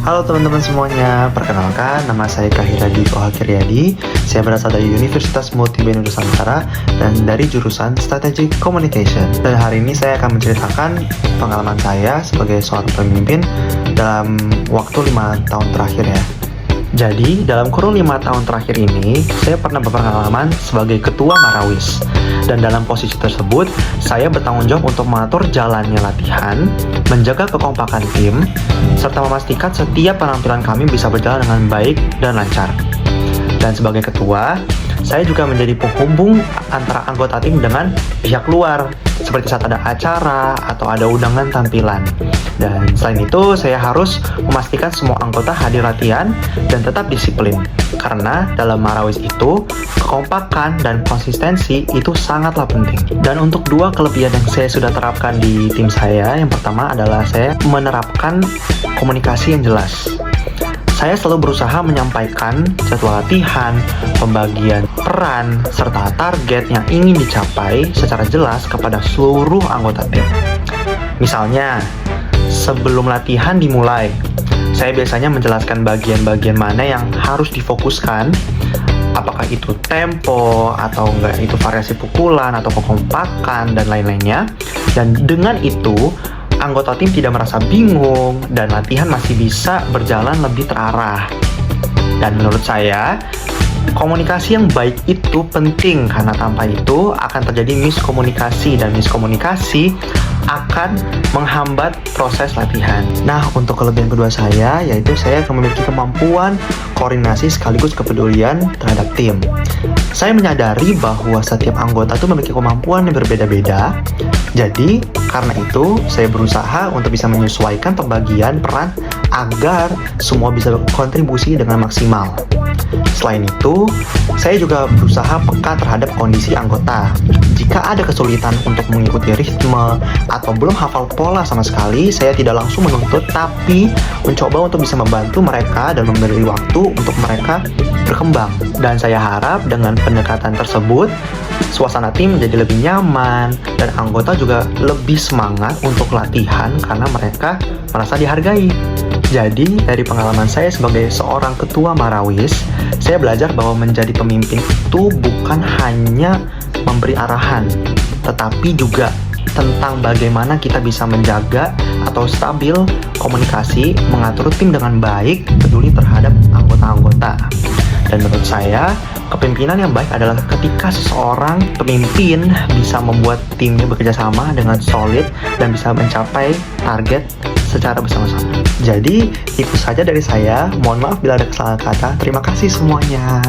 Halo teman-teman semuanya, perkenalkan nama saya Kahiradi Ohakiryadi. Saya berasal dari Universitas Multimedia Nusantara dan dari jurusan Strategic Communication. Dan hari ini saya akan menceritakan pengalaman saya sebagai seorang pemimpin dalam waktu 5 tahun terakhir ya. Jadi, dalam kurun 5 tahun terakhir ini, saya pernah berpengalaman sebagai ketua Marawis. Dan dalam posisi tersebut, saya bertanggung jawab untuk mengatur jalannya latihan, menjaga kekompakan tim, serta memastikan setiap penampilan kami bisa berjalan dengan baik dan lancar. Dan sebagai ketua, saya juga menjadi penghubung antara anggota tim dengan pihak luar, seperti saat ada acara atau ada undangan tampilan. Dan selain itu, saya harus memastikan semua anggota hadir latihan dan tetap disiplin. Karena dalam Marawis itu, kekompakan dan konsistensi itu sangatlah penting. Dan untuk dua kelebihan yang saya sudah terapkan di tim saya, yang pertama adalah saya menerapkan komunikasi yang jelas. Saya selalu berusaha menyampaikan jadwal latihan, pembagian peran, serta target yang ingin dicapai secara jelas kepada seluruh anggota tim. Misalnya, sebelum latihan dimulai, saya biasanya menjelaskan bagian-bagian mana yang harus difokuskan, apakah itu tempo, atau enggak itu variasi pukulan, atau kekompakan, dan lain-lainnya. Dan dengan itu, anggota tim tidak merasa bingung dan latihan masih bisa berjalan lebih terarah. Dan menurut saya, komunikasi yang baik itu penting karena tanpa itu akan terjadi miskomunikasi dan miskomunikasi akan menghambat proses latihan. Nah, untuk kelebihan kedua saya yaitu saya akan memiliki kemampuan koordinasi sekaligus kepedulian terhadap tim. Saya menyadari bahwa setiap anggota itu memiliki kemampuan yang berbeda-beda. Jadi, karena itu, saya berusaha untuk bisa menyesuaikan pembagian peran agar semua bisa berkontribusi dengan maksimal. Selain itu, saya juga berusaha peka terhadap kondisi anggota. Jika ada kesulitan untuk mengikuti ritme atau belum hafal pola sama sekali, saya tidak langsung menuntut, tapi mencoba untuk bisa membantu mereka dan memberi waktu untuk mereka berkembang. Dan saya harap dengan pendekatan tersebut, suasana tim menjadi lebih nyaman dan anggota juga lebih semangat untuk latihan karena mereka merasa dihargai. Jadi, dari pengalaman saya sebagai seorang ketua Marawis, saya belajar bahwa menjadi pemimpin itu bukan hanya memberi arahan, tetapi juga tentang bagaimana kita bisa menjaga atau stabil komunikasi, mengatur tim dengan baik, peduli terhadap anggota-anggota. Dan menurut saya, kepemimpinan yang baik adalah ketika seseorang pemimpin bisa membuat timnya bekerja sama dengan solid dan bisa mencapai target secara bersama-sama. Jadi, itu saja dari saya. Mohon maaf bila ada kesalahan kata. Terima kasih semuanya.